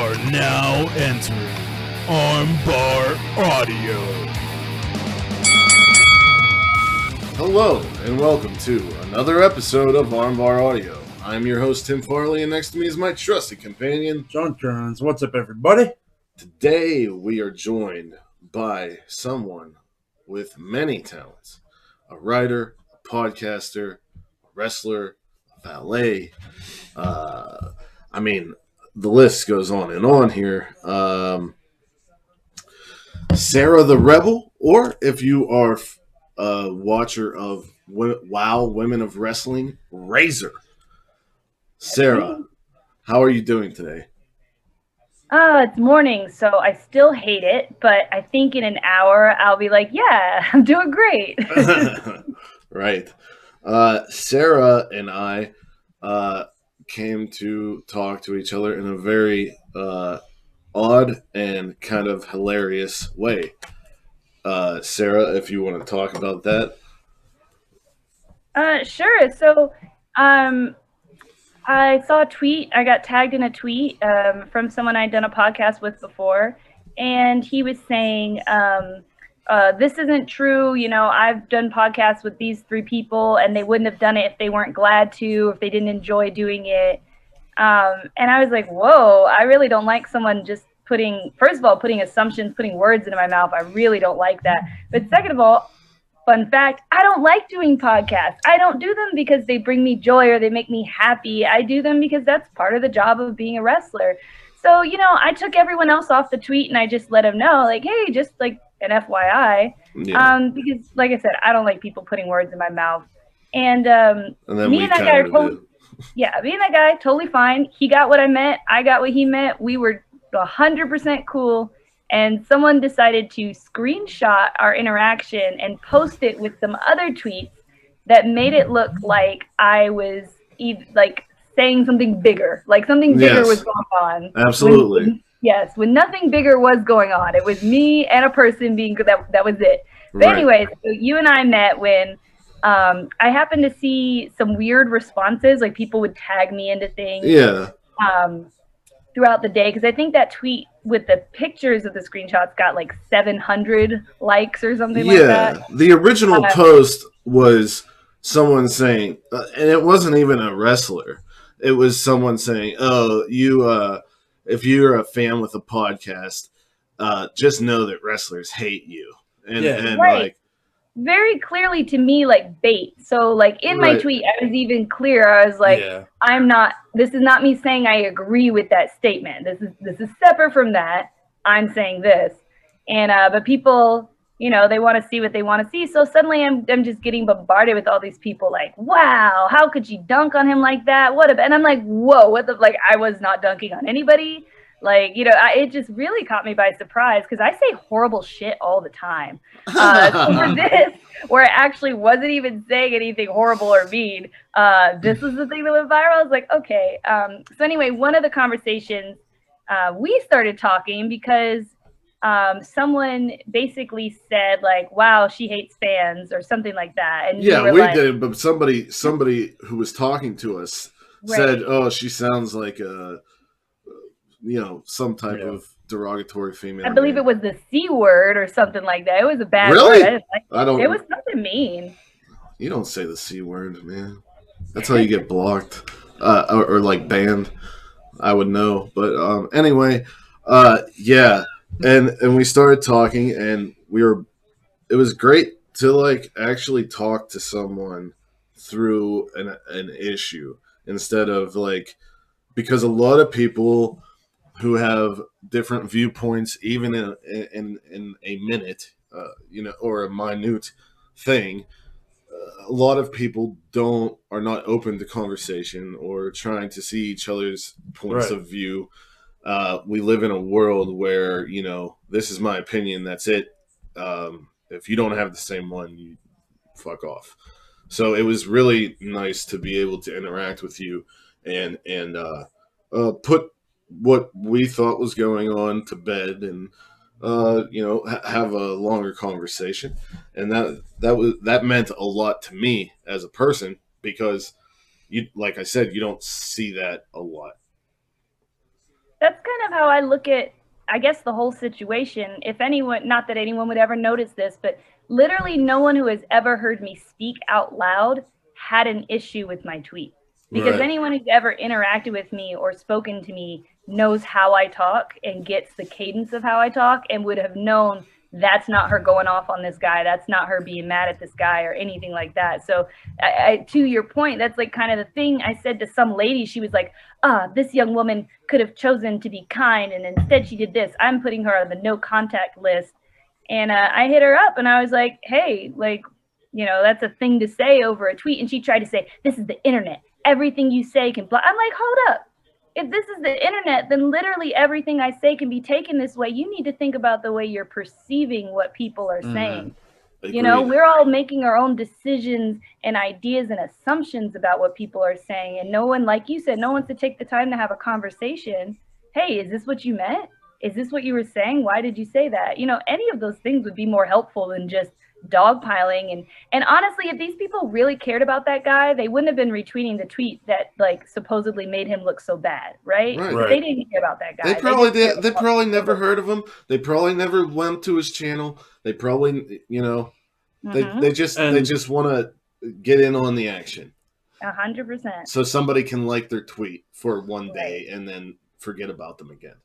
are now entering Armbar Audio. Hello, and welcome to another episode of Armbar Audio. I'm your host, Tim Farley, and next to me is my trusted companion, John Jones. What's up, everybody? Today, we are joined by someone with many talents. A writer, a podcaster, a wrestler, a valet. The list goes on and on here. Sarah the Rebel, or if you are a watcher of WoW Women of Wrestling, Razor. Sarah, how are you doing today? It's morning, so I still hate it, but I think in an hour I'll be like, yeah, I'm doing great. Right. Sarah and I came to talk to each other in a very odd and kind of hilarious way. Sarah, if you want to talk about that. Sure. So, I saw a tweet. I got tagged in a tweet from someone I'd done a podcast with before, and he was saying, this isn't true. You know, I've done podcasts with these three people, and they wouldn't have done it if they weren't glad to, if they didn't enjoy doing it. And I was like, whoa, I really don't like someone just putting assumptions, putting words into my mouth. I really don't like that. But second of all, fun fact, I don't like doing podcasts. I don't do them because they bring me joy or they make me happy. I do them because that's part of the job of being a wrestler. So, you know, I took everyone else off the tweet and I just let them know, like, hey, just like an FYI. Yeah. Because, like I said, I don't like people putting words in my mouth. And me and that guy are totally fine. He got what I meant. I got what he meant. We were 100% cool. And someone decided to screenshot our interaction and post it with some other tweets that made it look like I was saying something bigger, like something bigger was going on. Absolutely. When nothing bigger was going on. It was me and a person being that was it. But anyways, so you and I met when I happened to see some weird responses, like people would tag me into things. Yeah. Throughout the day, because I think that tweet with the pictures of the screenshots got like 700 likes or something like that. Yeah, the original post was someone saying, and it wasn't even a wrestler. It was someone saying, "Oh, if you're a fan with a podcast, just know that wrestlers hate you." And like very clearly to me, like bait. So like in my tweet, I was even clear. I was like, this is not me saying I agree with that statement. This is separate from that. I'm saying this. And, but people, you know, they want to see what they want to see. So suddenly I'm just getting bombarded with all these people like, wow, how could you dunk on him like that? And I'm like, whoa, I was not dunking on anybody. Like, you know, it just really caught me by surprise because I say horrible shit all the time. So for this, where I actually wasn't even saying anything horrible or mean, this was the thing that went viral. I was like, okay. So anyway, one of the conversations, we started talking because someone basically said like, wow, she hates fans or something like that. And we did, but somebody who was talking to us said, oh, she sounds like some type of derogatory female. I believe it was the C word or something like that. It was a bad word. It was something mean. You don't say the C word, man. That's how you get blocked or like banned. I would know. But anyway, And we started talking and it was great to like actually talk to someone through an issue instead of like, because a lot of people who have different viewpoints, even in a minute, or a minute thing, a lot of people are not open to conversation or trying to see each other's points of view. We live in a world where, you know, this is my opinion, that's it. If you don't have the same one, you fuck off. So it was really nice to be able to interact with you and put what we thought was going on to bed and have a longer conversation. And that meant a lot to me as a person because like I said, you don't see that a lot. That's kind of how I look at, I guess, the whole situation. If anyone, not that anyone would ever notice this, but literally no one who has ever heard me speak out loud had an issue with my tweet. Because Right. anyone who's ever interacted with me or spoken to me knows how I talk and gets the cadence of how I talk and would have known that's not her going off on this guy. That's not her being mad at this guy or anything like that. So to your point, that's like kind of the thing I said to some lady. She was like, this young woman could have chosen to be kind, and instead she did this. I'm putting her on the no contact list. And I hit her up and I was like, hey, like, that's a thing to say over a tweet. And she tried to say, this is the internet. Everything you say can I'm like, hold up. If this is the internet, then literally everything I say can be taken this way. You need to think about the way you're perceiving what people are saying. Agreed. We're all making our own decisions and ideas and assumptions about what people are saying. And no one, like you said, no one's to take the time to have a conversation. Hey, is this what you meant? Is this what you were saying? Why did you say that? Any of those things would be more helpful than just dogpiling. And honestly, if these people really cared about that guy, they wouldn't have been retweeting the tweet that like supposedly made him look so bad, right? Right. They didn't care about that guy. They probably did. They probably never heard of him. They probably never went to his channel. They probably, they just want to get in on the action. 100%. So somebody can like their tweet for one day and then forget about them again.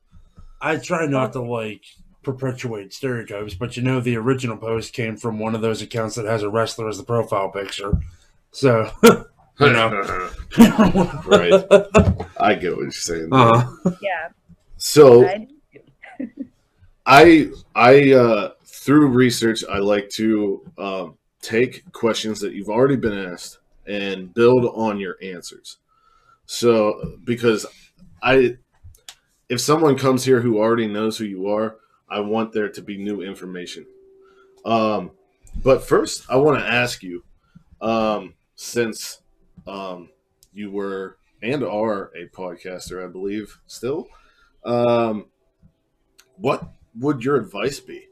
I try not to perpetuate stereotypes, but the original post came from one of those accounts that has a wrestler as the profile picture. So, Right. I get what you're saying. Yeah. So I through research, I like to take questions that you've already been asked and build on your answers. So, because if someone comes here who already knows who you are, I want there to be new information. But first, I want to ask you, since you were and are a podcaster, I believe, still, what would your advice be?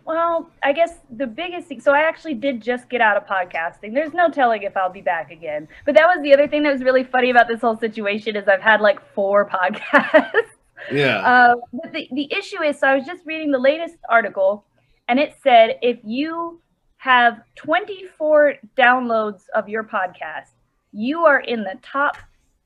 Well, I guess the biggest thing, so I actually did just get out of podcasting. There's no telling if I'll be back again. But that was the other thing that was really funny about this whole situation is I've had 4 podcasts. Yeah. But the issue is, so I was just reading the latest article, and it said if you have 24 downloads of your podcast, you are in the top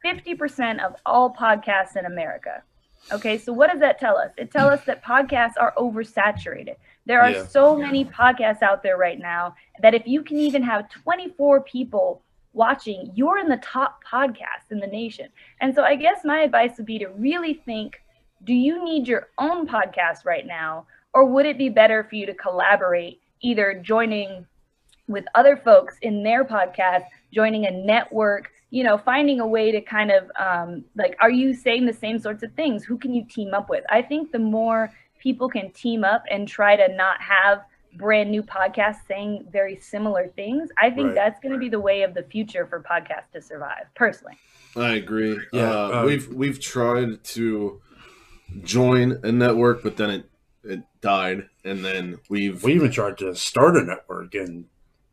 50% of all podcasts in America. Okay, so what does that tell us? It tells us that podcasts are oversaturated. There are so many podcasts out there right now that if you can even have 24 people watching, you're in the top podcast in the nation. And so I guess my advice would be to really think, do you need your own podcast right now? Or would it be better for you to collaborate, either joining with other folks in their podcast, joining a network, finding a way to kind of are you saying the same sorts of things? Who can you team up with? I think the more people can team up and try to not have brand new podcasts saying very similar things, I think that's going to be the way of the future for podcasts to survive, personally. I agree. Yeah, we've tried to join a network, but then it died, and then we even tried to start a network, and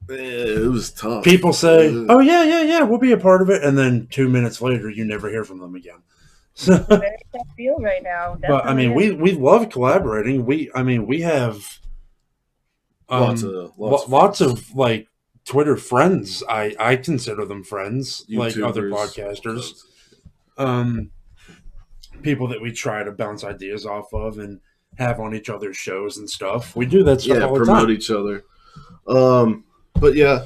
it was tough. People say, "Oh yeah, we'll be a part of it," and then 2 minutes later, you never hear from them again. So, it's a very tough field right now. But I mean, we love collaborating. We have lots of Twitter friends. I consider them friends, YouTubers, like other podcasters. People that we try to bounce ideas off of and have on each other's shows and stuff. We do that stuff all the time. Promote each other. But you had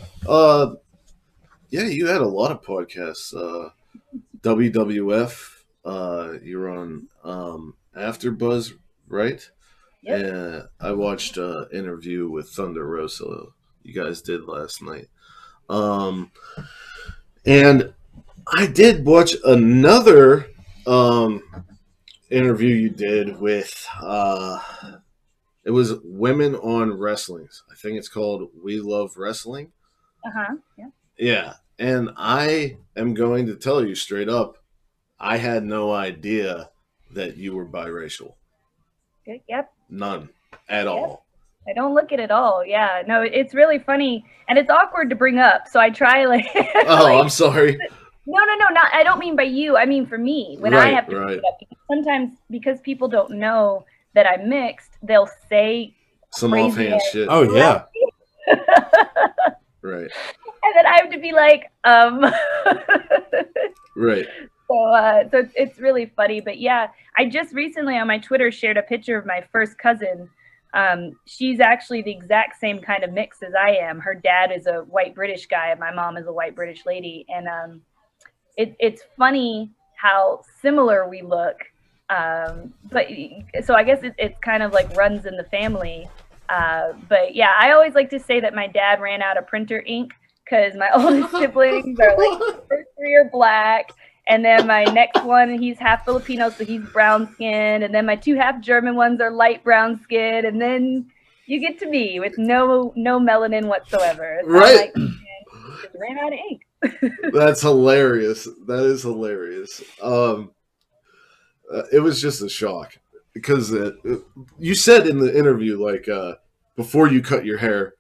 a lot of podcasts. WWF, you're on AfterBuzz, right? Yep. And I watched an interview with Thunder Rosa you guys did last night. And I did watch another interview you did with it was Women on Wrestling. I think it's called We Love Wrestling. Yeah. Yeah. And I am going to tell you straight up, I had no idea that you were biracial. Yep. None at all. I don't look it at all. Yeah. No, it's really funny. And it's awkward to bring up. So I try Oh, I'm sorry. No, not. I don't mean by you. I mean for me when I have to pick Right. it up. Because sometimes because people don't know that I'm mixed, they'll say Some crazy offhand ass shit. Oh yeah. Right. and then I have to be like, Right. So it's really funny. But yeah, I just recently on my Twitter shared a picture of my first cousin. She's actually the exact same kind of mix as I am. Her dad is a white British guy, and my mom is a white British lady. And it's funny how similar we look. But so I guess it's kind of like runs in the family. But yeah, I always like to say that my dad ran out of printer ink because my oldest siblings are like the first three are black. And then my next one, he's half Filipino, so he's brown skinned. And then my two half German ones are light brown skinned. And then you get to me with no melanin whatsoever. So Right. I'm like, man, just ran out of ink. That's hilarious. That is hilarious. It was just a shock because you said in the interview, like, before you cut your hair,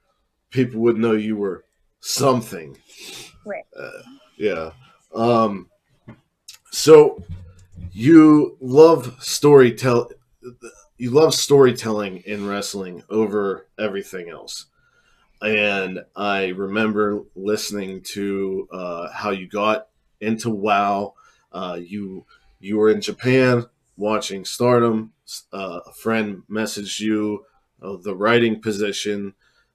people would know you were something. Right. Yeah. So you love You love storytelling in wrestling over everything else. And I remember listening to how you got into WoW. You were in Japan watching Stardom. A friend messaged you the writing position.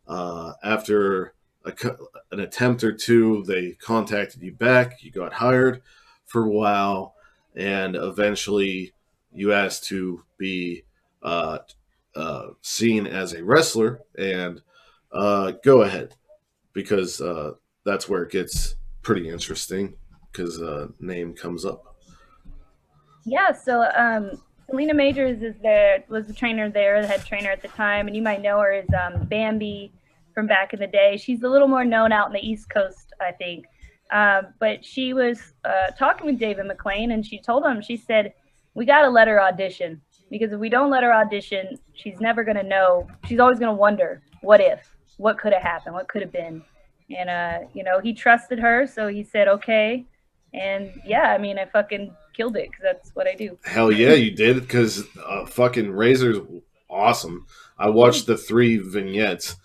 After an attempt or two, they contacted you back. You got hired for WoW, and eventually you asked to be seen as a wrestler. And go ahead, because that's where it gets pretty interesting, because name comes up. Yeah, so Selena Majors was the trainer there, the head trainer at the time, and you might know her as Bambi from back in the day. She's a little more known out in the East Coast, I think. But she was talking with David McLean, and she told him, she said, we got to let her audition, because if we don't let her audition, she's never going to know. She's always going to wonder, what if? What could have happened? What could have been? And, he trusted her, so he said, okay. And yeah, I mean, I fucking killed it because that's what I do. Hell yeah, you did, because fucking Razor's awesome. I watched the 3 vignettes,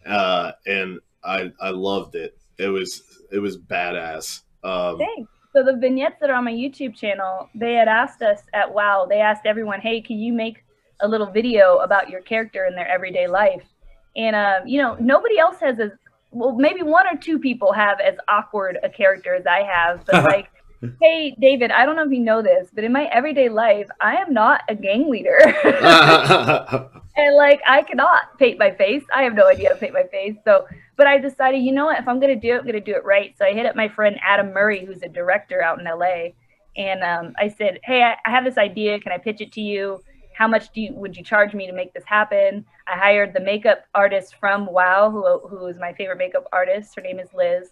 and I loved it. It was badass. Thanks. So the vignettes that are on my YouTube channel, they had asked us at WoW, they asked everyone, hey, can you make a little video about your character in their everyday life? And, nobody else has as, well, maybe one or two people have as awkward a character as I have, but like, hey, David, I don't know if you know this, but in my everyday life, I am not a gang leader. And like, I cannot paint my face. I have no idea how to paint my face. So, but I decided, you know what, if I'm going to do it, I'm going to do it right. So I hit up my friend Adam Murray, who's a director out in LA. And I said, hey, I have this idea. Can I pitch it to you? How much would you charge me to make this happen? I hired the makeup artist from WoW, who is my favorite makeup artist. Her name is Liz.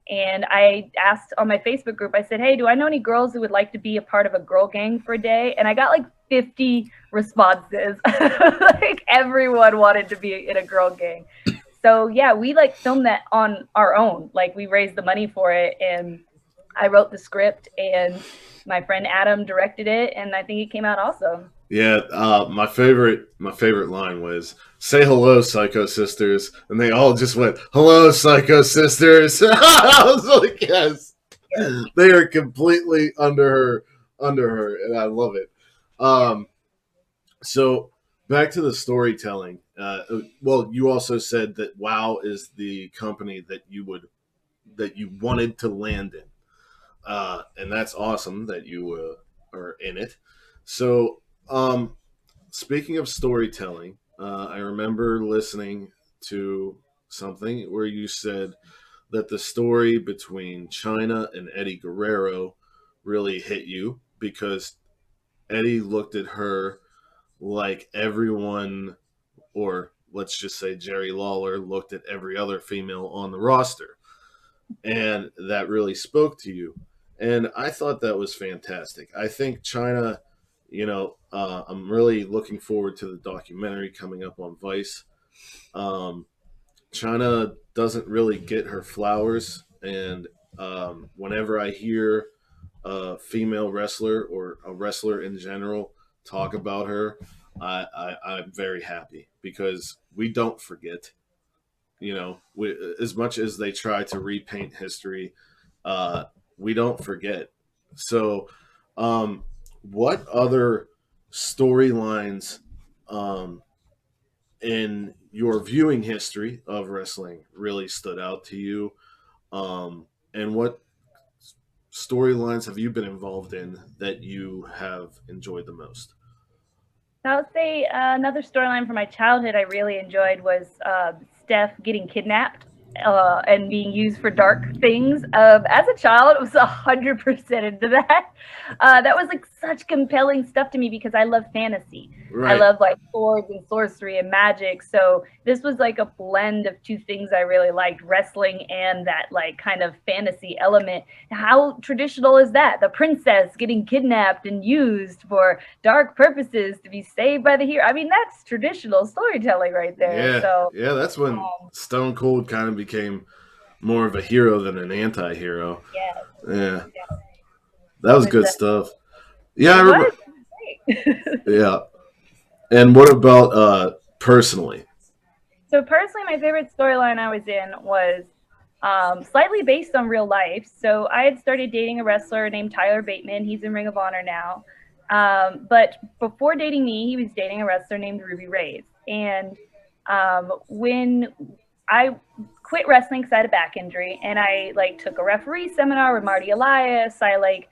And I asked on my Facebook group, I said, hey, do I know any girls who would like to be a part of a girl gang for a day? And I got like 50 responses. Like everyone wanted to be in a girl gang. So yeah, we like filmed that on our own. Like we raised the money for it, and I wrote the script, and my friend Adam directed it, and I think it came out awesome. Yeah, my favorite line was "Say hello, Psycho Sisters," and they all just went, "Hello, Psycho Sisters." I was like, "Yes, they are completely under her," and I love it. So back to the storytelling. Well, you also said that WoW is the company that you wanted to land in, and that's awesome that you are in it. So. Speaking of storytelling, I remember listening to something where you said that the story between Chyna and Eddie Guerrero really hit you because Eddie looked at her like everyone, or let's just say Jerry Lawler, looked at every other female on the roster. And that really spoke to you. And I thought that was fantastic. I think Chyna, I'm really looking forward to the documentary coming up on Vice. Chyna doesn't really get her flowers, and Whenever I hear a female wrestler or a wrestler in general talk about her, I'm very happy because we don't forget. As much as they try to repaint history, uh, we don't forget. So, um, what other storylines um, in your viewing history of wrestling really stood out to you? And what storylines have you been involved in that you have enjoyed the most? I would say another storyline from my childhood I really enjoyed was Steph getting kidnapped and being used for dark things. As a child, I was 100% into that. That was like such compelling stuff to me because I love fantasy. I Right. love like swords and sorcery and magic. So this was like a blend of two things I really liked: wrestling and that like kind of fantasy element. How traditional is that? The princess getting kidnapped and used for dark purposes to be saved by the hero. I mean, that's traditional storytelling right there. Yeah. So, Yeah. That's when um, Stone Cold kind of became more of a hero than an anti-hero. yeah, Yeah. yeah, That it was was. good stuff. Yeah, I It remember. was great. Yeah. And what about personally? So personally, my favorite storyline I was in was slightly based on real life. So I had started dating a wrestler named Tyler Bateman. He's in Ring of Honor now. But before dating me, he was dating a wrestler named Ruby Rays. And when I quit wrestling because I had a back injury, and I like took a referee seminar with Marty Elias. I like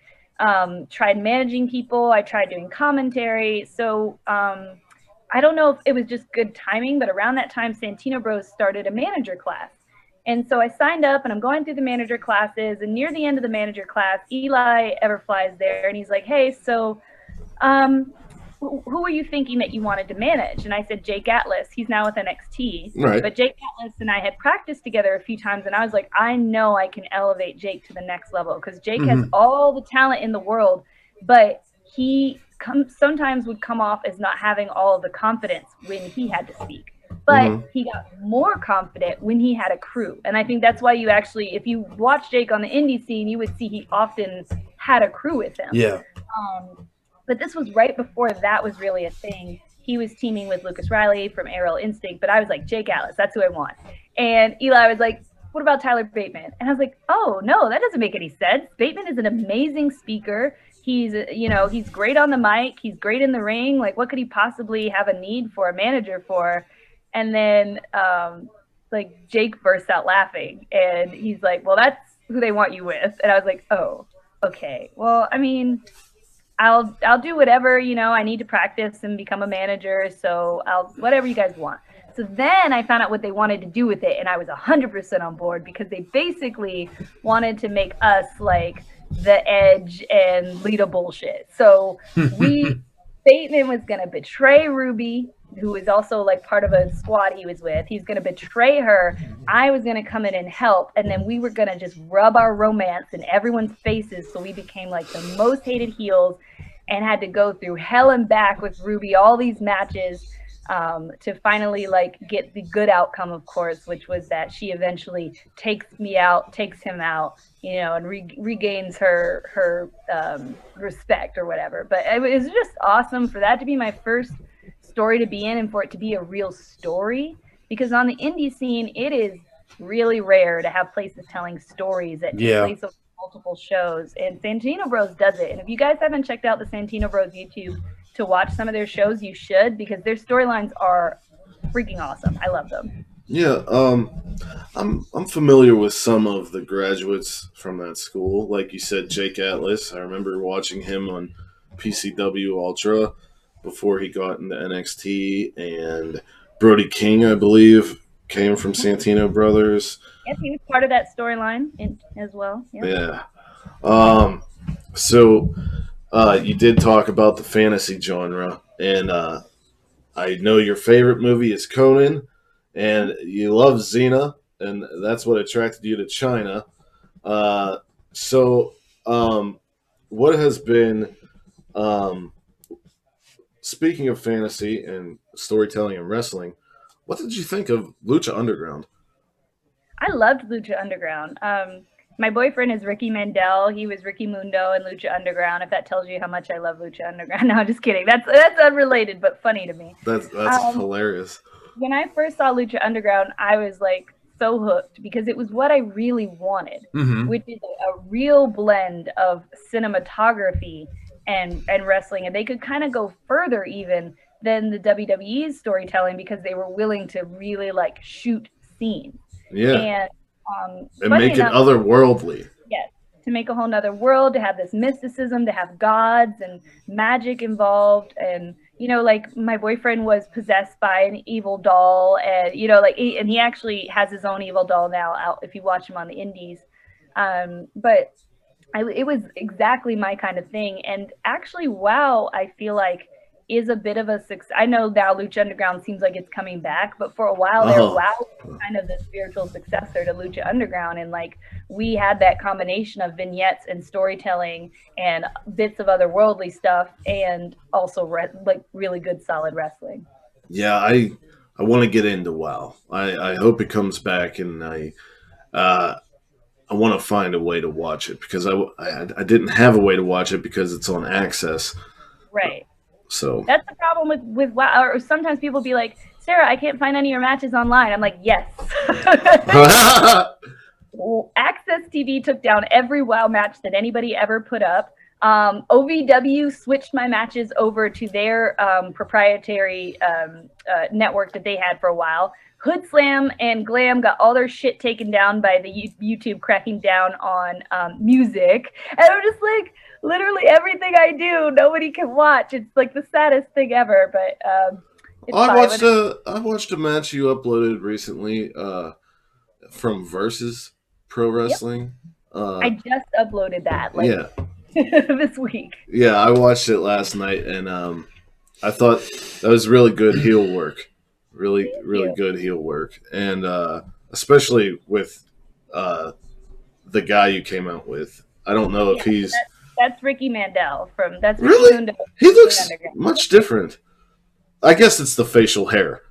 tried managing people. I tried doing commentary. So I don't know if it was just good timing, but around that time, Santino Bros started a manager class. And so I signed up and I'm going through the manager classes. And near the end of the manager class, Eli Everfly's there and he's like, hey, so um, who are you thinking that you wanted to manage? And I said, Jake Atlas. He's now with NXT. Right. But Jake Atlas and I had practiced together a few times. And I was like, I know I can elevate Jake to the next level because Jake has all the talent in the world, but he sometimes would come off as not having all of the confidence when he had to speak. But he got more confident when he had a crew. And I think that's why you actually, if you watch Jake on the indie scene, you would see he often had a crew with him. Yeah. But this was right before that was really a thing. He was teaming with Lucas Riley from Aerial Instinct, but I was like, Jake Atlas, that's who I want. And Eli was like, what about Tyler Bateman? And I was like, oh, no, that doesn't make any sense. Bateman is an amazing speaker. He's, he's great on the mic. He's great in the ring. Like, what could he possibly have a need for a manager for? And then, like, Jake bursts out laughing. And he's like, well, that's who they want you with. And I was like, oh, okay. Well, I mean, I'll do whatever, I need to practice and become a manager. So whatever you guys want. So then I found out what they wanted to do with it. And I was 100% on board because they basically wanted to make us like the Edge and Lita bullshit. So Bateman was going to betray Ruby, who was also like part of a squad he was with. He's going to betray her. I was going to come in and help. And then we were going to just rub our romance in everyone's faces. So we became like the most hated heels and had to go through hell and back with Ruby, all these matches to finally like get the good outcome, of course, which was that she eventually takes him out, and regains her respect or whatever. But it was just awesome for that to be my first story to be in and for it to be a real story, because on the indie scene, it is really rare to have places telling stories that take place over multiple shows, and Santino Bros does it. And if you guys haven't checked out the Santino Bros YouTube to watch some of their shows, you should, because their storylines are freaking awesome. I love them. Yeah, I'm familiar with some of the graduates from that school. Like you said, Jake Atlas. I remember watching him on PCW Ultra before he got into NXT, and Brody King, I believe, came from Santino Brothers. Yep, he was part of that storyline as well. Yep. Yeah. So you did talk about the fantasy genre, and I know your favorite movie is Conan, and you love Xena, and that's what attracted you to Chyna. So, what has been, speaking of fantasy and storytelling and wrestling, what did you think of Lucha Underground? I loved Lucha Underground. My boyfriend is Ricky Mandel. He was Ricky Mundo in Lucha Underground. If that tells you how much I love Lucha Underground. No, I'm just kidding. That's unrelated, but funny to me. That's hilarious. When I first saw Lucha Underground, I was like so hooked because it was what I really wanted, which is a real blend of cinematography and wrestling. And they could kind of go further even than the WWE's storytelling because they were willing to really like shoot scenes. Yeah. And make it otherworldly. Yes. To make a whole nother world, to have this mysticism, to have gods and magic involved. And, you know, like my boyfriend was possessed by an evil doll and, you know, like, and he actually has his own evil doll now out if you watch him on the indies. But it was exactly my kind of thing. And actually, WoW, I feel like is a bit of a success. I know now Lucha Underground seems like it's coming back, but for a while there, WoW was kind of the spiritual successor to Lucha Underground. And like, we had that combination of vignettes and storytelling and bits of otherworldly stuff and also like really good solid wrestling. Yeah, I want to get into WoW. I hope it comes back, and I want to find a way to watch it because I didn't have a way to watch it because it's on Access. Right. So that's the problem with WoW. Or sometimes people be like, Sarah, I can't find any of your matches online. I'm like, yes. Access TV took down every WoW match that anybody ever put up. OVW switched my matches over to their proprietary network that they had for a while. Hood Slam and Glam got all their shit taken down by the YouTube cracking down on music. And I'm just like, literally everything I do, nobody can watch. It's like the saddest thing ever, but I watched a match you uploaded recently from Versus Pro Wrestling. Yep. I just uploaded that this week. Yeah, I watched it last night, and I thought that was really good heel work. Really good heel work. And especially with the guy you came out with. I don't know if he's... That's Ricky Mandel from. That's Ricky really. Mundo. He looks much different. I guess it's the facial hair.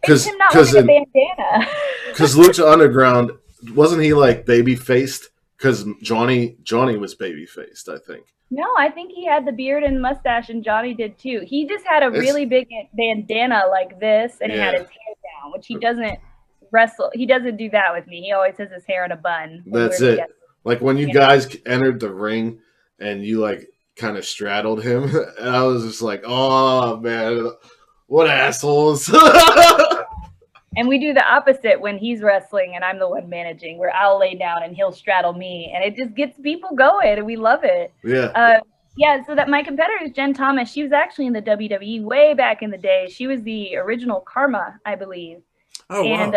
Because bandana. Because Lucha Underground, wasn't he like baby faced? Because Johnny was baby faced, I think. No, I think he had the beard and mustache, and Johnny did too. He just had a really big bandana like this, and he had his hair down, which he doesn't wrestle. He doesn't do that with me. He always has his hair in a bun. That's it. Like when you guys entered the ring. And you like kind of straddled him, and I was just like, "Oh man, what assholes!" And we do the opposite when he's wrestling and I'm the one managing, where I'll lay down and he'll straddle me, and it just gets people going, and we love it. Yeah. So that my competitor is Jen Thomas. She was actually in the WWE way back in the day. She was the original Karma, I believe. Oh, wow.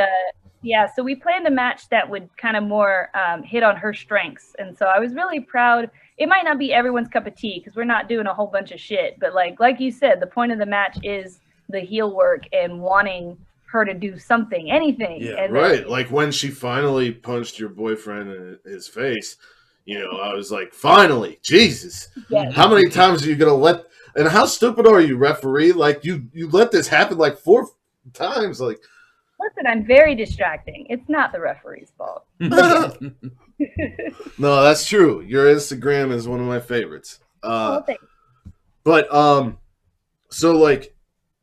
And so we planned a match that would kind of more hit on her strengths, and so I was really proud. It might not be everyone's cup of tea because we're not doing a whole bunch of shit. But like you said, the point of the match is the heel work and wanting her to do something, anything. Yeah, and right. Like when she finally punched your boyfriend in his face, you know, I was like, finally, Jesus. Yes. How many times are you going to let – and how stupid are you, referee? Like you let this happen like 4 times. Like, listen, I'm very distracting. It's not the referee's fault. No, that's true. Your Instagram is one of my favorites. But so like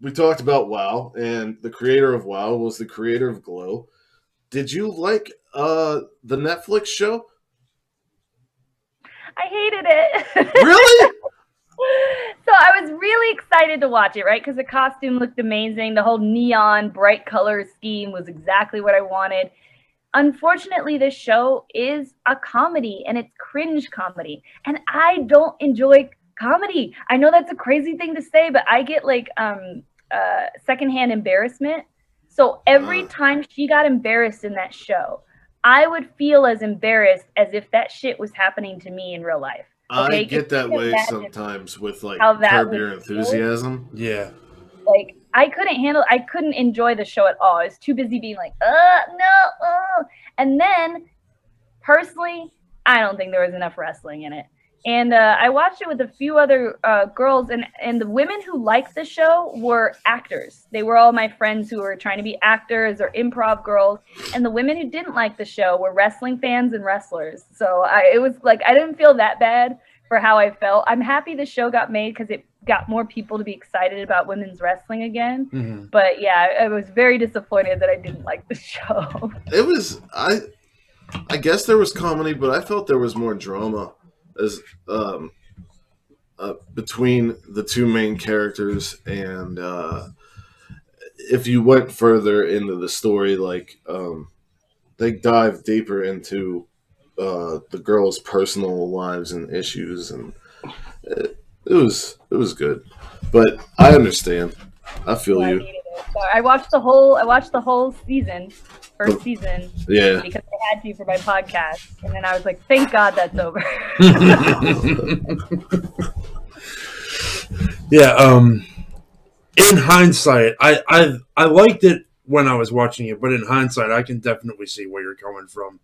we talked about WoW, and the creator of WoW was the creator of Glow. Did you like the Netflix show? I hated it. Really? So I was really excited to watch it, right? Because the costume looked amazing. The whole neon, bright color scheme was exactly what I wanted. Unfortunately, this show is a comedy, and it's cringe comedy. And I don't enjoy comedy. I know that's a crazy thing to say, but I get like secondhand embarrassment. So every time she got embarrassed in that show, I would feel as embarrassed as if that shit was happening to me in real life. Okay? I get that way sometimes with like Curb Your Enthusiasm. Yeah. Like I couldn't enjoy the show at all. I was too busy being like, no. And then personally, I don't think there was enough wrestling in it. And I watched it with a few other girls, and the women who liked the show were actors. They were all my friends who were trying to be actors or improv girls. And the women who didn't like the show were wrestling fans and wrestlers. So it was like, I didn't feel that bad for how I felt. I'm happy the show got made because it got more people to be excited about women's wrestling again. Mm-hmm. But yeah, I was very disappointed that I didn't like the show. It was I guess there was comedy, but I felt there was more drama as between the two main characters, and if you went further into the story, like they dive deeper into the girls' personal lives and issues, and it was good. But I understand. I feel Yeah, I you. needed it. So I watched the whole season, first season, Yeah. because I had to for my podcast, and then I was like, thank God that's over. Yeah. In hindsight, I liked it when I was watching it, but in hindsight, I can definitely see where you're coming from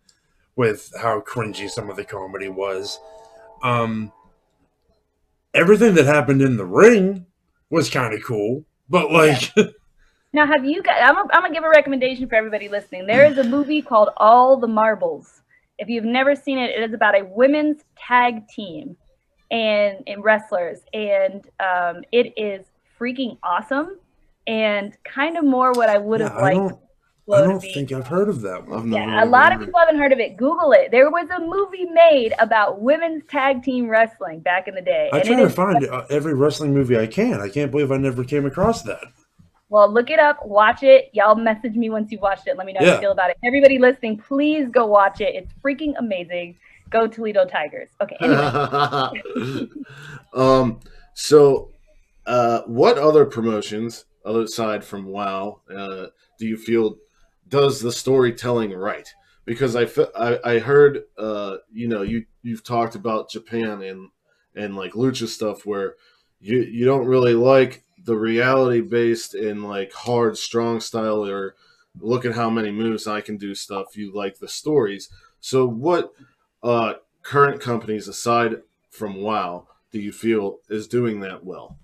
with how cringy some of the comedy was. Everything that happened in the ring was kind of cool, but like, Now, have you got? I'm gonna give a recommendation for everybody listening. There is a movie called All the Marbles. If you've never seen it, it is about a women's tag team and wrestlers, and it is freaking awesome and kind of more what I would have liked. I don't think I've heard of that one. Yeah, a lot of people haven't heard of it. Google it. There was a movie made about women's tag team wrestling back in the day. I try to find every wrestling movie I can. I can't believe I never came across that. Well, look it up, watch it. Y'all message me once you've watched it. Let me know how you feel about it. Everybody listening, please go watch it. It's freaking amazing. Go Toledo Tigers. Okay, anyway. So, what other promotions, other aside from WoW, do you feel does the storytelling right? Because I heard, you've talked about Japan and like lucha stuff where you don't really like the reality based in like hard strong style or look at how many moves I can do stuff. You like the stories. So what current companies aside from WoW do you feel is doing that well?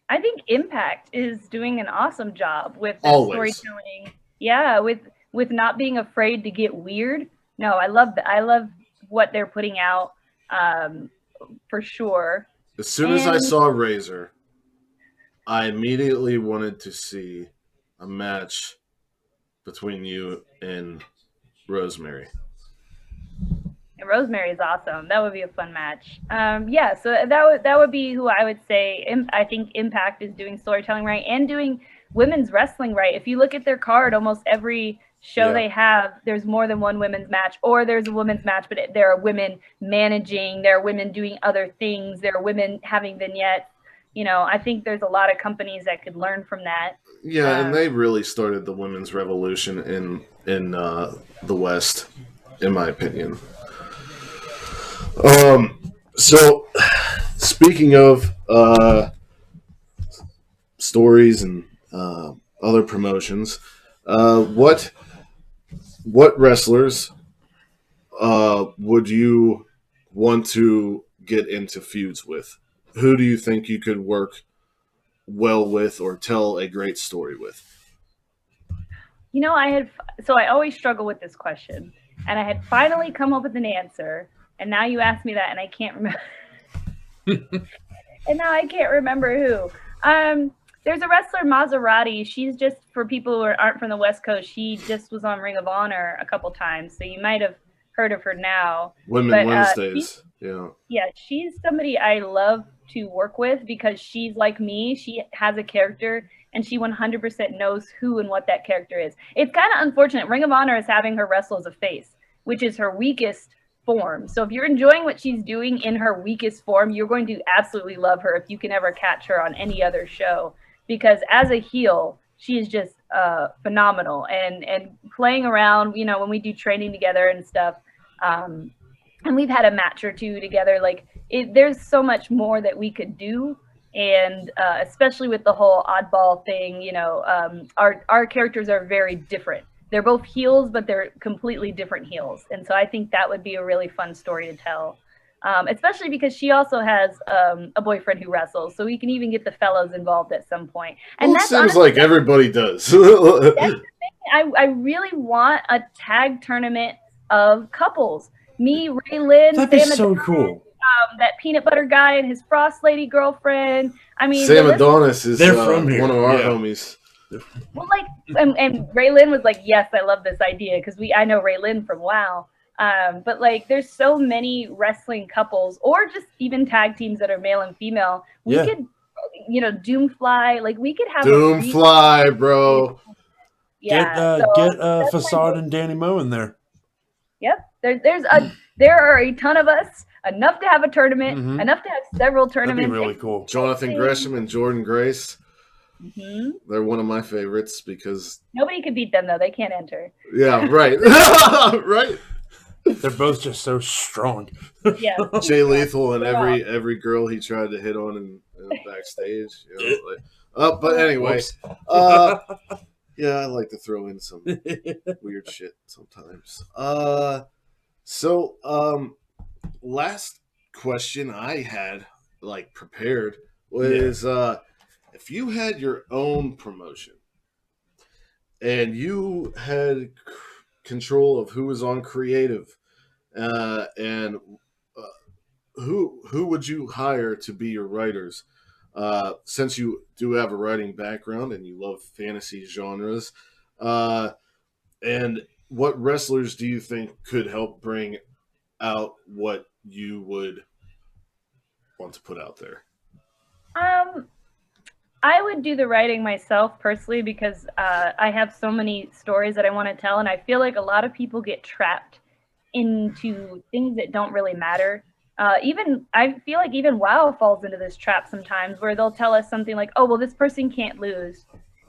I think Impact is doing an awesome job with their storytelling. Yeah, with not being afraid to get weird. No, I love that. I love what they're putting out, for sure. As soon as I saw Razor, I immediately wanted to see a match between you and Rosemary. And Rosemary is awesome. That would be a fun match. Yeah, so that would be who I would say. I think Impact is doing storytelling right and doing women's wrestling right. If you look at their card, almost every show they have, there's more than one women's match, or there's a women's match, but there are women managing, there are women doing other things, there are women having vignettes. You know, I think there's a lot of companies that could learn from that. Yeah, and they really started the women's revolution in the West, in my opinion. So, speaking of stories and other promotions, what wrestlers would you want to get into feuds with? Who do you think you could work well with or tell a great story with? You know, I always struggle with this question, and I had finally come up with an answer, and now you ask me that, and I can't remember. And now I can't remember who. There's a wrestler, Maserati. She's just, for people who aren't from the West Coast, she just was on Ring of Honor a couple times, so you might have heard of her now. Women Wednesdays. Yeah, she's somebody I love to work with because she's like me. She has a character, and she 100% knows who and what that character is. It's kind of unfortunate. Ring of Honor is having her wrestle as a face, which is her weakest form. So if you're enjoying what she's doing in her weakest form, you're going to absolutely love her if you can ever catch her on any other show. Because as a heel, she is just phenomenal. And playing around, you know, when we do training together and stuff, and we've had a match or two together, like there's so much more that we could do. And especially with the whole oddball thing, you know, our characters are very different. They're both heels, but they're completely different heels. And so I think that would be a really fun story to tell. especially because she also has a boyfriend who wrestles, so we can even get the fellows involved at some point. And Well, it that's seems honestly, like everybody does. that's the thing. I really want a tag tournament of couples. Me, Ray Lynn, That'd be Sam so Adonis, cool. that peanut butter guy and his Frost Lady girlfriend. I mean, Sam the list- Adonis is They're from here, one of our yeah. homies. well, like, and Ray Lynn was like, yes, I love this idea because I know Ray Lynn from WoW. But like, there's so many wrestling couples or just even tag teams that are male and female. We Yeah. could, Doomfly. Like, we could have Doomfly, bro. Yeah. Get that's my Facade vote. and Danny Moe in there. Yep. There are a ton of us, enough to have a tournament, Mhm. enough to have several That'd be tournaments. really cool. Jonathan Gresham and Jordan Grace. hmm They're one of my favorites because, Nobody could beat them though. They can't enter. yeah, right. Right. They're both just so strong. Yeah. Jay Lethal and Yeah. every girl he tried to hit on in backstage. But anyway, Whoops. yeah, I like to throw in some weird shit sometimes. So last question I had prepared was if you had your own promotion and you had control of who was on creative and who would you hire to be your writers? Since you do have a writing background and you love fantasy genres, and what wrestlers do you think could help bring out what you would want to put out there? I would do the writing myself personally because I have so many stories that I want to tell, and I feel like a lot of people get trapped into things that don't really matter. I feel like even WoW falls into this trap sometimes where they'll tell us something like, oh, well, this person can't lose.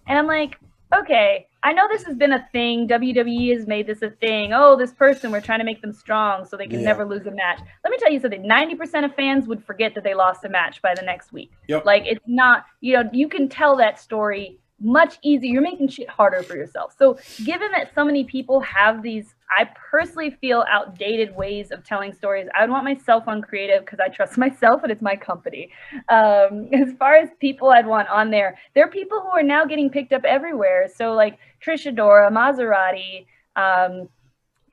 And I'm like, okay, I know this has been a thing. WWE has made this a thing. Oh, this person, we're trying to make them strong so they can never lose a match. Let me tell you something. 90% of fans would forget that they lost a match by the next week. Yep. Like, it's not, you can tell that story much easier. You're making shit harder for yourself. So given that so many people have these, I personally feel outdated ways of telling stories, I would want myself on creative because I trust myself and it's my company. As far as people I'd want on there are people who are now getting picked up everywhere. So like Trish Adora, Maserati,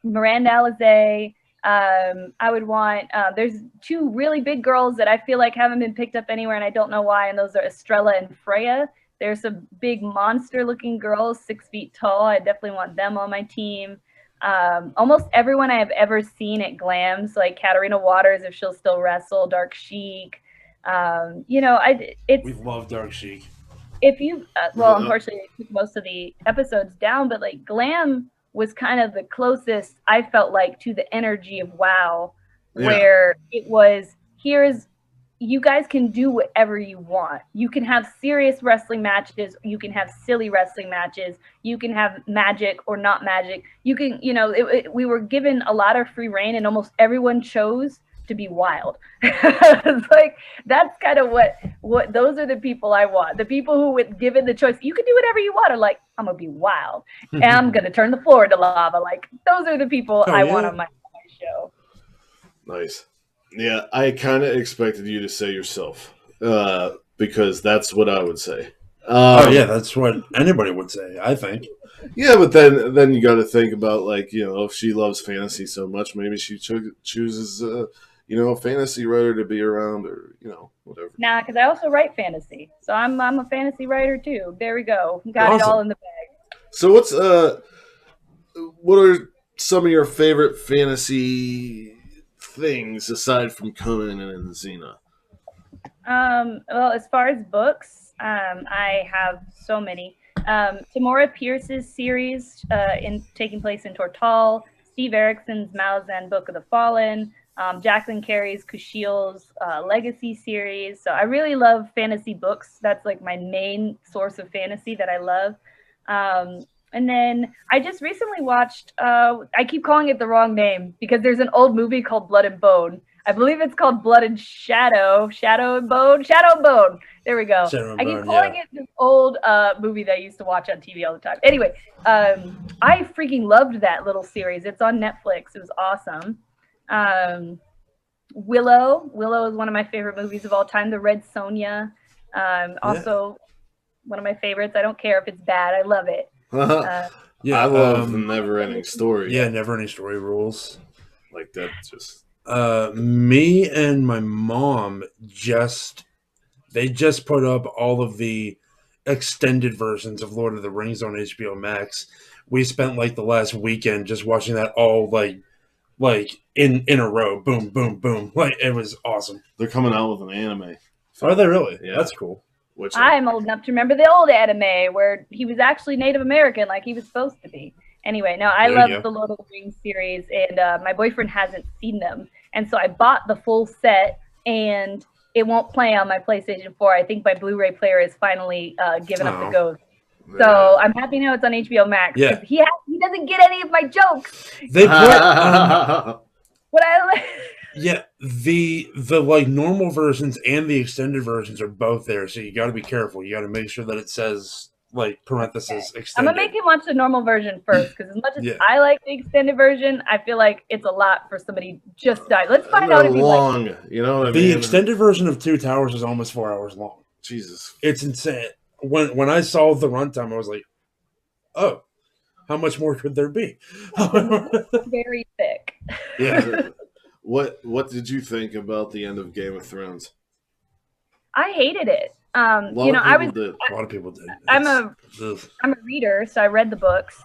Miranda Alizé. I would want, there's two really big girls that I feel like haven't been picked up anywhere and I don't know why, and those are Estrella and Freya. There's some big monster looking girls, 6 feet tall. I definitely want them on my team. Almost everyone I have ever seen at Glams, like Katarina Waters, if she'll still wrestle, Dark Chic. We love Dark Chic. If you, unfortunately, I took most of the episodes down, but like Glam was kind of the closest I felt like to the energy of WoW, where it was, you guys can do whatever you want. You can have serious wrestling matches. You can have silly wrestling matches. You can have magic or not magic. You can, we were given a lot of free reign and almost everyone chose to be wild. It's like, that's kind of what those are the people I want. The people who would given the choice, you can do whatever you want, are like, I'm going to be wild. And I'm going to turn the floor into lava. Like, those are the people I want on my show. Nice. Yeah, I kind of expected you to say yourself, because that's what I would say. That's what anybody would say, I think. Yeah, but then you got to think about, like, if she loves fantasy so much, maybe she chooses, a fantasy writer to be around, or whatever. Nah, because I also write fantasy, so I'm a fantasy writer too. There we go, got it all in the bag. So what are some of your favorite fantasy things aside from Conan and Xena? Well, as far as books, I have so many. Tamora Pierce's series taking place in Tortal, Steve Erickson's Malazan Book of the Fallen, Jacqueline Carey's Kushiel's Legacy series. So I really love fantasy books. That's like my main source of fantasy that I love. And then I just recently watched, I keep calling it the wrong name because there's an old movie called Blood and Bone. I believe it's called Blood and Shadow and Bone. There we go. I keep calling it this old movie that I used to watch on TV all the time. Anyway, I freaking loved that little series. It's on Netflix. It was awesome. Willow. Willow is one of my favorite movies of all time. The Red Sonja. Also one of my favorites. I don't care if it's bad. I love it. Yeah, I love the Never-Ending Story. Yeah, Never-Ending Story rules. Like that, just me and my mom they just put up all of the extended versions of Lord of the Rings on HBO Max. We spent like the last weekend just watching that all like in a row. Boom, boom, boom. Like it was awesome. they're coming out with an anime. Are they really? Yeah. That's cool. Which I'm old enough to remember the old anime where he was actually Native American, like he was supposed to be. Anyway, no, I There you love go. the Lord of the Rings series, and my boyfriend hasn't seen them, and so I bought the full set, and it won't play on my PlayStation 4. I think my Blu-ray player is finally given up the Oh. ghost. So I'm happy now it's on HBO Max. Yeah. 'Cause he doesn't get any of my jokes. They put What I yeah, the like normal versions and the extended versions are both there, so you got to be careful. You got to make sure that it says like parenthesis I'm extended. gonna make him watch the normal version first, because as much as Yeah. I like the extended version, I feel like it's a lot for somebody just died. Let's find out they're if he likes long. You know what I The mean? extended version of Two Towers is almost 4 hours long. Jesus. It's insane. When I saw the runtime, I was like, "Oh, how much more could there be?" very thick. Yeah, What did you think about the end of Game of Thrones? I hated it. A lot You know, of I people was did. a lot of people did. I'm It's- I'm a reader, so I read the books,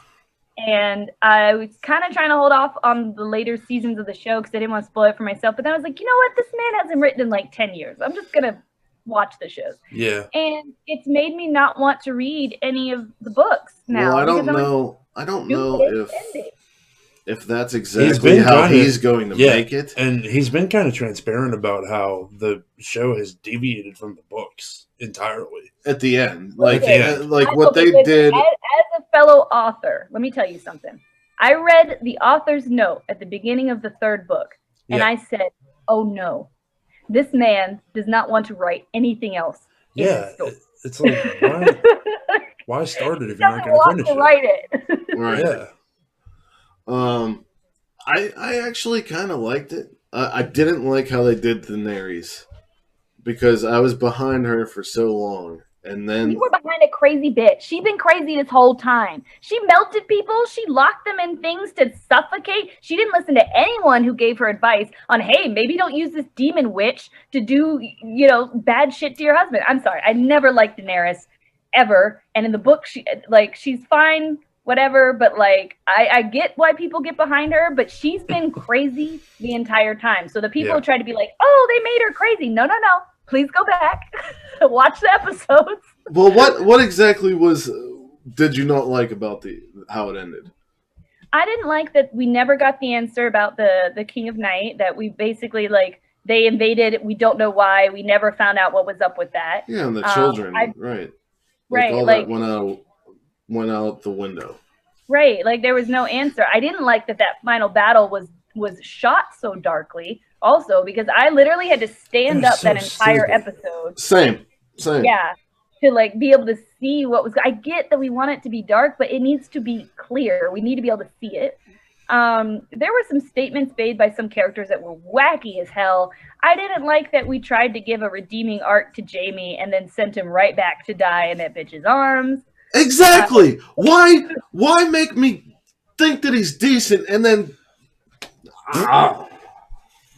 and I was kind of trying to hold off on the later seasons of the show because I didn't want to spoil it for myself. But then I was like, you know what? This man hasn't written in like 10 years. I'm just gonna watch the shows, yeah. and it's made me not want to read any of the books now. Well, I don't because I'm like, know. I don't know stupid ending. if that's been exactly how kinda- he's going to yeah. make it. And he's been kind of transparent about how the show has deviated from the books entirely. At the end, like At the end. like what they Listen, did. as a fellow author, let me tell you something. I read the author's note at the beginning of the third book, and Yeah. I said, "Oh no, this man does not want to write anything else." in Yeah, this story." it's like why start it if He you're not doesn't going to want finish to it? write it. Right. Yeah, I actually kind of liked it. I didn't like how they did Daenerys because I was behind her for so long, and then You were behind a crazy bitch. She's been crazy this whole time. She melted people. She locked them in things to suffocate. She didn't listen to anyone who gave her advice on, hey, maybe don't use this demon witch to do, bad shit to your husband. I'm sorry. I never liked Daenerys ever. And in the book, she's fine, whatever. But I get why people get behind her, but she's been crazy the entire time. So the people Yeah. who try to be like, oh, they made her crazy. No. Please go back, watch the episodes. well, what exactly did you not like about how it ended? I didn't like that we never got the answer about the King of Night, that we basically they invaded. We don't know why. We never found out what was up with that. Yeah, and the children, right? Right, all like- that went out the window. Right, there was no answer. I didn't like that final battle was shot so darkly. Also, because I literally had to stand It was up that so entire stupid. episode. Same. Yeah, to be able to see what was. I get that we want it to be dark, but it needs to be clear. We need to be able to see it. There were some statements made by some characters that were wacky as hell. I didn't like that we tried to give a redeeming arc to Jaime and then sent him right back to die in that bitch's arms. Exactly. Why make me think that he's decent and then?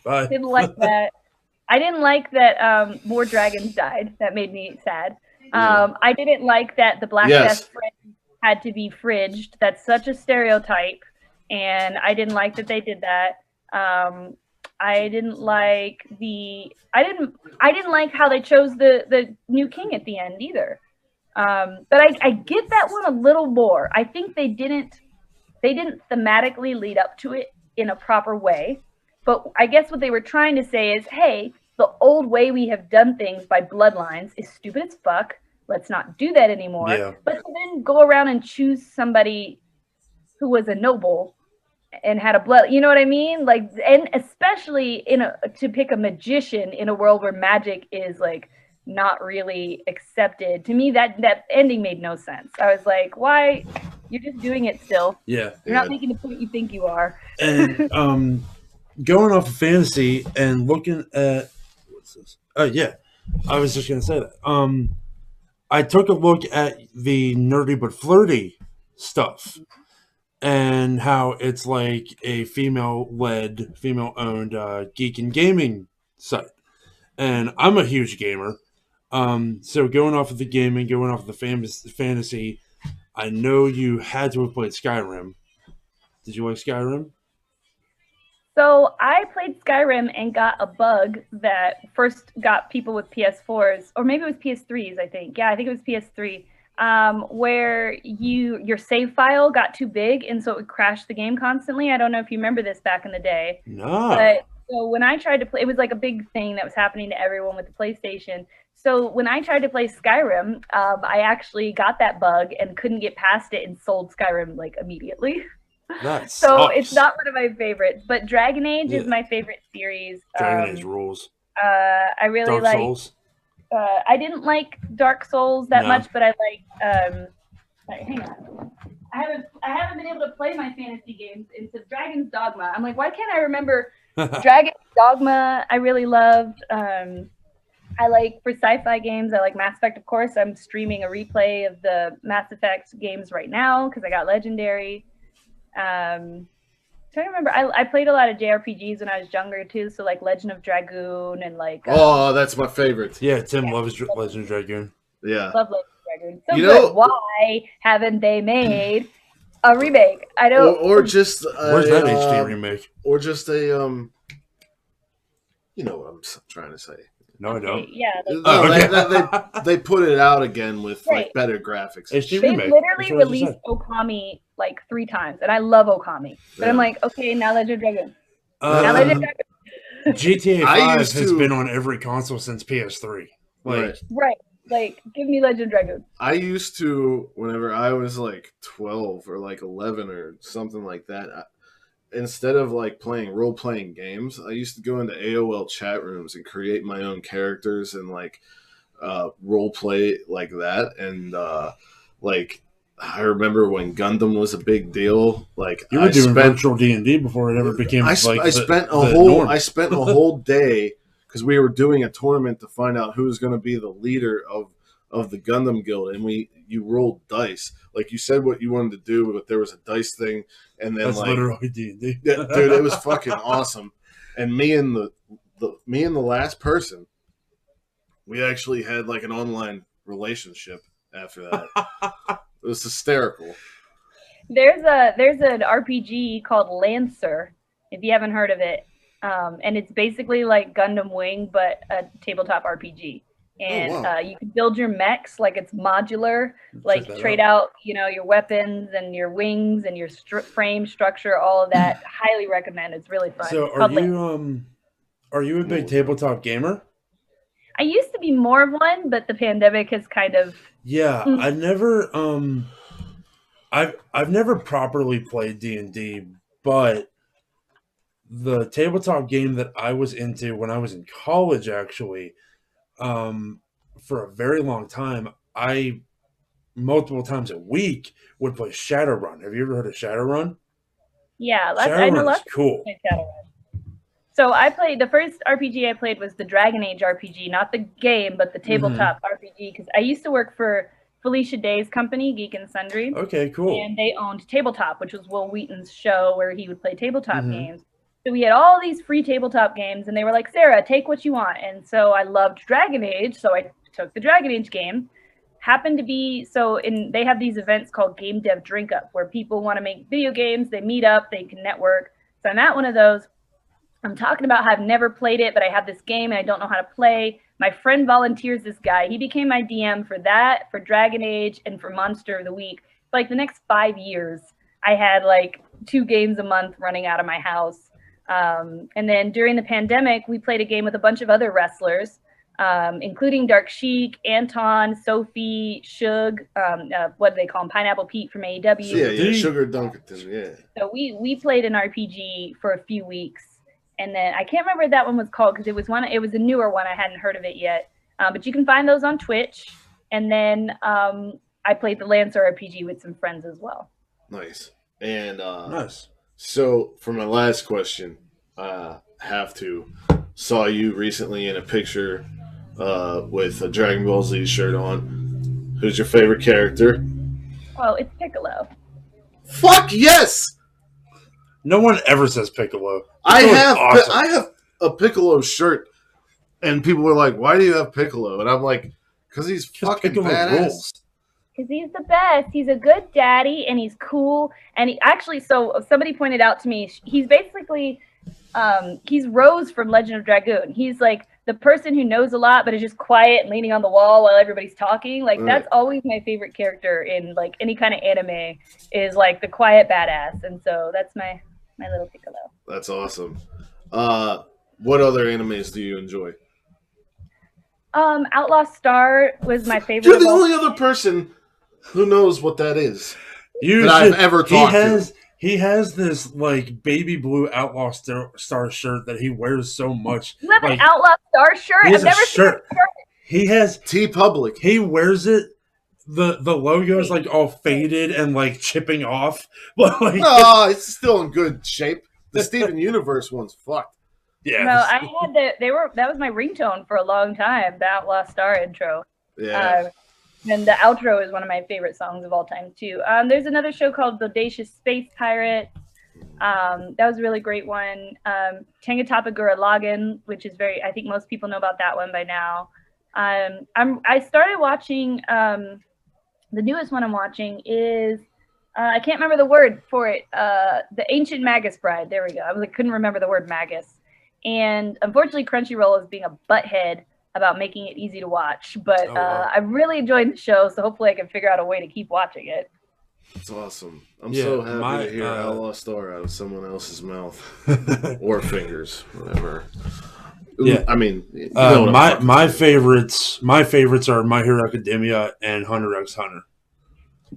bye. Didn't like that. I didn't like that more dragons died. That made me sad. I didn't like that the Black Death friend had to be fridged. That's such a stereotype, and I didn't like that they did that. I didn't like I didn't like how they chose the new king at the end either. But I get that one a little more. I think they didn't thematically lead up to it in a proper way. But I guess what they were trying to say is, hey, the old way we have done things by bloodlines is stupid as fuck. Let's not do that anymore. Yeah. But to then go around and choose somebody who was a noble and had a blood, you know what I mean? And especially to pick a magician in a world where magic is not really accepted. To me, that ending made no sense. I was like, why? You're just doing it still. Yeah, You're not making the point you think you are. and going off of fantasy and looking at what's this? Oh yeah, I was just gonna say that. I took a look at the nerdy but flirty stuff and how it's like a female-led, female-owned geek and gaming site. And I'm a huge gamer. So going off of the gaming, going off of the fantasy, I know you had to have played Skyrim. Did you like Skyrim? So I played Skyrim and got a bug that first got people with PS4s, or maybe it was PS3s. I think, yeah, I think it was PS3, where your save file got too big, and so it would crash the game constantly. I don't know if you remember this back in the day. No. But so when I tried to play, it was like a big thing that was happening to everyone with the PlayStation. So when I tried to play Skyrim, I actually got that bug and couldn't get past it and sold Skyrim like immediately. That So sucks. it's not one of my favorites, but Dragon Age is my favorite series. Dragon Age rules. I really Dark like. Souls. I didn't like Dark Souls that No. much, but I like. Hang on. I haven't been able to play my fantasy games into Dragon's Dogma. I'm like, why can't I remember Dragon's Dogma? I really loved. I like for sci-fi games. I like Mass Effect, of course. I'm streaming a replay of the Mass Effect games right now because I got Legendary. Trying to remember, I played a lot of JRPGs when I was younger too, so like Legend of Dragoon and like Oh, that's my favorite. Yeah, Tim loves Legend of Dragoon. Yeah. love Legend of Dragoon. So You good. know- Why haven't they made a remake? I don't. Or just Where's that HD remake? or just a you know what I'm trying to say. No, I don't. Yeah, like, No, okay. they put it out again with Right. like better graphics. HD they remake. literally That's what I just released said. Okami like 3 times, and I love Okami. But I'm Yeah. like, okay, now Legend of Dragoon. Now Legend of Dragoon. GTA I 5 used has to- been on every console since PS3. Like, Right. Right. Like, give me Legend of Dragoon. I used to, whenever I was like 12 or like 11 or something like that, instead of like playing role playing games, I used to go into AOL chat rooms and create my own characters and like role play like that. And like, I remember when Gundam was a big deal. Like, you were I doing spent virtual D&D before it ever became I like spent the a whole norm. I spent a whole day because we were doing a tournament to find out who was going to be the leader of the Gundam Guild, and you rolled dice. Like you said what you wanted to do, but there was a dice thing, and then That's like literally D&D. yeah, dude, it was fucking awesome. And me and the last person, we actually had like an online relationship after that. It was hysterical. There's an RPG called Lancer, if you haven't heard of it, and it's basically like Gundam Wing, but a tabletop RPG. And wow. you can build your mechs like it's modular, like that trade out, your weapons and your wings and your frame structure, all of that. Highly recommend. It's really fun. So It's called are you a big tabletop gamer? I used to be more of one, but the pandemic has kind of. Yeah, I never I've never properly played D&D, but the tabletop game that I was into when I was in college actually, for a very long time, I multiple times a week would play Shadowrun. Have you ever heard of Shadowrun? Yeah, I know Shadowrun lots is cool. of people play Shadowrun. So I played the first RPG I played was the Dragon Age RPG, not the game, but the tabletop RPG. Because I used to work for Felicia Day's company, Geek and Sundry, Okay, cool. and they owned Tabletop, which was Will Wheaton's show where he would play tabletop games. So we had all these free tabletop games, and they were like, Sarah, take what you want. And so I loved Dragon Age, so I took the Dragon Age game. Happened to be they have these events called Game Dev Drink Up, where people want to make video games, they meet up, they can network. So I'm at one of those. I'm talking about how I've never played it, but I have this game and I don't know how to play. My friend volunteers this guy. He became my DM for that, for Dragon Age, and for Monster of the Week. For like the next 5 years, I had like 2 games a month running out of my house. And then during the pandemic, we played a game with a bunch of other wrestlers, including Dark Sheik, Anton, Sophie, Shug, what do they call him? Pineapple Pete from AEW. Yeah, Sugar Dunkerton, yeah. So we played an RPG for a few weeks. And then I can't remember what that one was called because it was a newer one. I hadn't heard of it yet. But you can find those on Twitch. And then I played the Lancer RPG with some friends as well. Nice. And Nice. so for my last question, have to. Saw you recently in a picture with a Dragon Ball Z shirt on. Who's your favorite character? Oh, it's Piccolo. Fuck yes! No one ever says Piccolo. I have awesome. I have a Piccolo shirt, and people were like, "Why do you have Piccolo?" And I'm like, "Because he's fucking Piccolo badass." rules. Because he's the best. He's a good daddy, and he's cool. And he actually, so somebody pointed out to me, he's basically, he's Rose from Legend of Dragoon. He's like the person who knows a lot, but is just quiet and leaning on the wall while everybody's talking. Like that's always my favorite character in like any kind of anime is like the quiet badass. And so that's my little Piccolo. That's awesome. What other animes do you enjoy? Outlaw Star was my favorite. You're the only other person who knows what that is that I've ever talked to. He has this like baby blue Outlaw Star shirt that he wears so much. You have like, an Outlaw Star shirt? He has I've never a seen shirt. He has T-Public. He wears it. The logo is like all faded and like chipping off. But like, no, it's still in good shape. The Steven Universe one's fucked. Yeah. No, I had that was my ringtone for a long time, the Outlaw Star intro. Yeah. And the outro is one of my favorite songs of all time too. There's another show called Bodacious Space Pirate. That was a really great one. Tangatapa Gurren Lagann, which is I think most people know about that one by now. I started watching the newest one I'm watching is I can't remember the word for it. The Ancient Magus Bride. There we go. I couldn't remember the word Magus. And unfortunately, Crunchyroll is being a butthead about making it easy to watch. But wow. I really enjoyed the show, so hopefully I can figure out a way to keep watching it. That's awesome. I'm so happy to hear Outlaw Star out of someone else's mouth or fingers, whatever. Yeah, I mean, my favorites are My Hero Academia and Hunter x Hunter.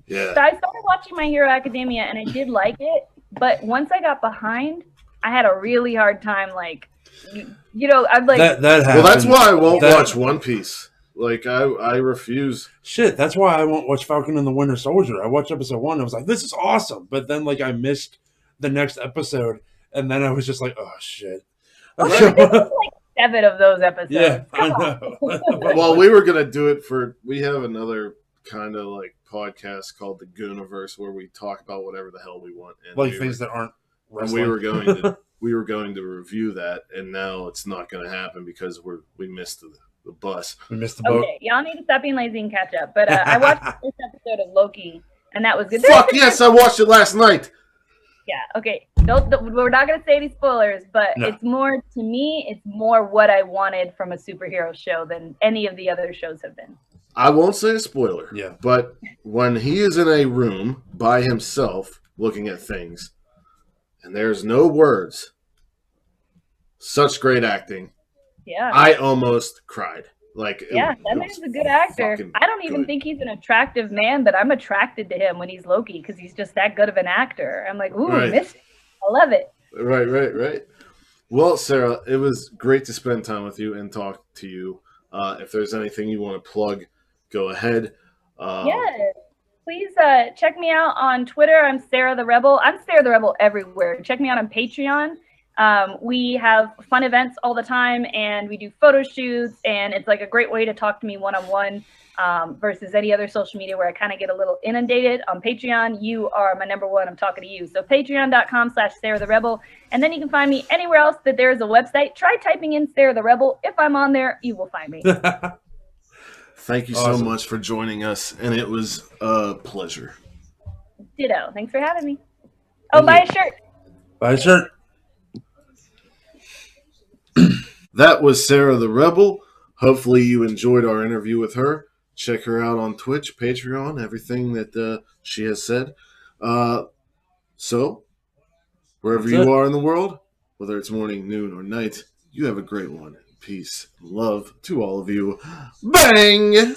Yeah. So I started watching My Hero Academia and I did like it, but once I got behind, I had a really hard time. Like, I'm like that well, that's why I won't watch One Piece. Like, I refuse. Shit, that's why I won't watch Falcon and the Winter Soldier. I watched episode 1. I was like, this is awesome. But then, like, I missed the next episode. And then I was just like, oh, shit. There's like 7 of those episodes. Yeah, I know. Well, we were going to do it we have another kind of, like, podcast called The Gooniverse where we talk about whatever the hell we want. And like things that aren't wrestling. And we were going to review that, and now it's not going to happen because we missed the bus. We missed the boat. Okay, y'all need to stop being lazy and catch up. But I watched this episode of Loki, and that was good. Fuck yes, I watched it last night. Yeah, okay. We're not going to say any spoilers, but It's more, to me, it's more what I wanted from a superhero show than any of the other shows have been. I won't say a spoiler. Yeah. But when he is in a room by himself looking at things, and there's no words, such great acting. Yeah. I almost cried. Like, that man's a good actor. I don't even think he's an attractive man, but I'm attracted to him when he's Loki because he's just that good of an actor. I'm like, ooh, Mystic. I love it. Right. Well, Sarah, it was great to spend time with you and talk to you. If there's anything you want to plug, go ahead. Please check me out on Twitter. I'm Sarah the Rebel. I'm Sarah the Rebel everywhere. Check me out on Patreon. We have fun events all the time, and we do photo shoots, and it's like a great way to talk to me one-on-one versus any other social media where I kind of get a little inundated. On Patreon, you are my number one. I'm talking to you. So patreon.com/Sarah the Rebel, and then you can find me anywhere else that there is a website. Try typing in Sarah the Rebel. If I'm on there, you will find me. Thank you so much for joining us, and it was a pleasure. Ditto. Thanks for having me. Oh, buy a shirt. Buy a shirt. That was Sarah the Rebel. Hopefully you enjoyed our interview with her. Check her out on Twitch, Patreon, everything that she has said. So, wherever you are in the world, whether it's morning, noon, or night, you have a great one. Peace and love to all of you. Bang!